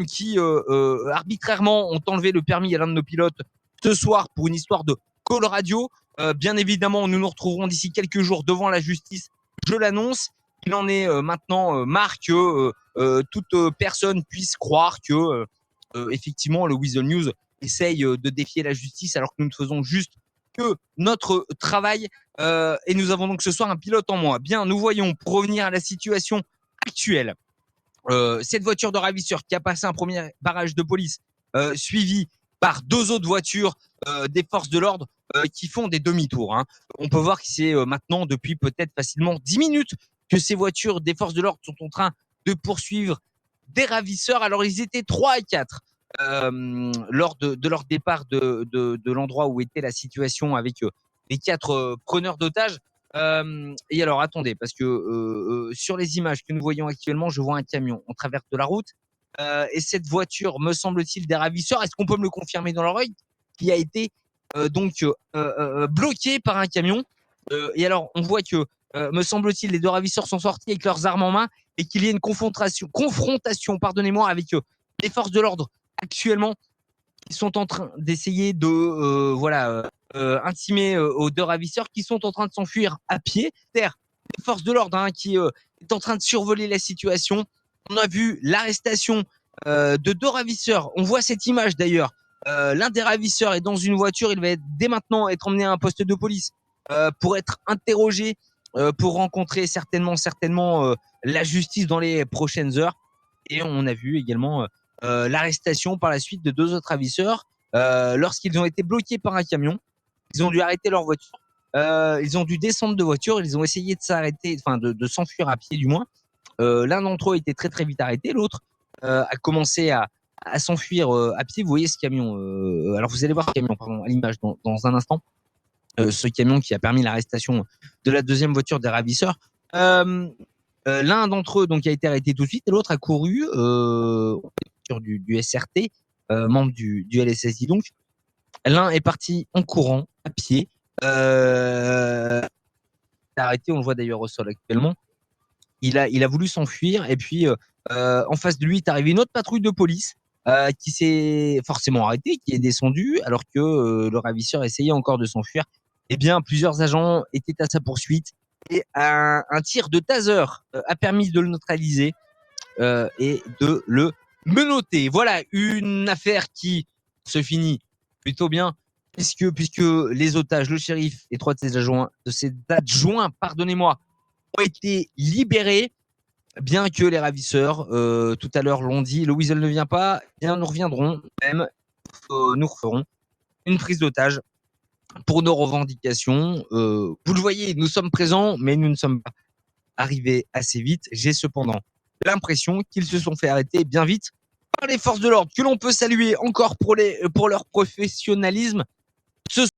qui arbitrairement ont enlevé le permis à l'un de nos pilotes ce soir pour une histoire de call radio. Bien évidemment, nous nous retrouverons d'ici quelques jours devant la justice. Je l'annonce. Il en est maintenant marre que toute personne puisse croire que effectivement le Weasel News essaye de défier la justice alors que nous ne faisons juste que notre travail. Et nous avons donc ce soir un pilote en moins. Bien, nous voyons, pour revenir à la situation actuelle, cette voiture de ravisseur qui a passé un premier barrage de police, suivi par 2 autres voitures des forces de l'ordre qui font des demi-tours. Hein. On peut voir que c'est maintenant depuis peut-être facilement 10 minutes que ces voitures des forces de l'ordre sont en train de poursuivre des ravisseurs. Alors ils étaient 3 et 4 lors de leur départ de l'endroit où était la situation avec les 4 preneurs d'otages. Et alors attendez, parce que sur les images que nous voyons actuellement, je vois un camion. On traverse de la route et cette voiture, me semble-t-il, des ravisseurs, est-ce qu'on peut me le confirmer dans l'oreille, qui a été bloquée par un camion. Et alors on voit que, me semble-t-il, les 2 ravisseurs sont sortis avec leurs armes en main et qu'il y a une confrontation, pardonnez-moi, avec les forces de l'ordre actuellement. Ils sont en train d'essayer de intimer aux 2 ravisseurs qui sont en train de s'enfuir à pied. C'est-à-dire les forces de l'ordre qui est en train de survoler la situation. On a vu l'arrestation de 2 ravisseurs. On voit cette image d'ailleurs. L'un des ravisseurs est dans une voiture. Il va dès maintenant être emmené à un poste de police pour être interrogé, pour rencontrer certainement la justice dans les prochaines heures. Et on a vu également l'arrestation par la suite de 2 autres ravisseurs lorsqu'ils ont été bloqués par un camion. Ils ont dû arrêter leur voiture. Ils ont dû descendre de voiture. Ils ont essayé de s'arrêter, enfin de s'enfuir à pied du moins. L'un d'entre eux était très très vite arrêté. L'autre a commencé à s'enfuir à pied. Vous voyez ce camion. Alors vous allez voir ce camion, pardon, à l'image dans un instant. Ce camion qui a permis l'arrestation de la 2e voiture des ravisseurs. L'un d'entre eux donc a été arrêté tout de suite et l'autre a couru du SRT, membre du LSSI donc. L'un est parti en courant, à pied. Arrêté, on le voit d'ailleurs au sol actuellement. Il a voulu s'enfuir et puis en face de lui est arrivée une autre patrouille de police qui s'est forcément arrêtée, qui est descendue alors que le ravisseur essayait encore de s'enfuir. Eh bien, plusieurs agents étaient à sa poursuite et un tir de taser a permis de le neutraliser et de le menotter. Voilà une affaire qui se finit plutôt bien puisque les otages, le shérif et 3 de ses adjoints, pardonnez-moi, ont été libérés, bien que les ravisseurs tout à l'heure l'ont dit, le Weasel ne vient pas, eh bien nous reviendrons même, nous referons une prise d'otage pour nos revendications. Vous le voyez, nous sommes présents, mais nous ne sommes pas arrivés assez vite. J'ai cependant l'impression qu'ils se sont fait arrêter bien vite par les forces de l'ordre, que l'on peut saluer encore pour leur professionnalisme. Ce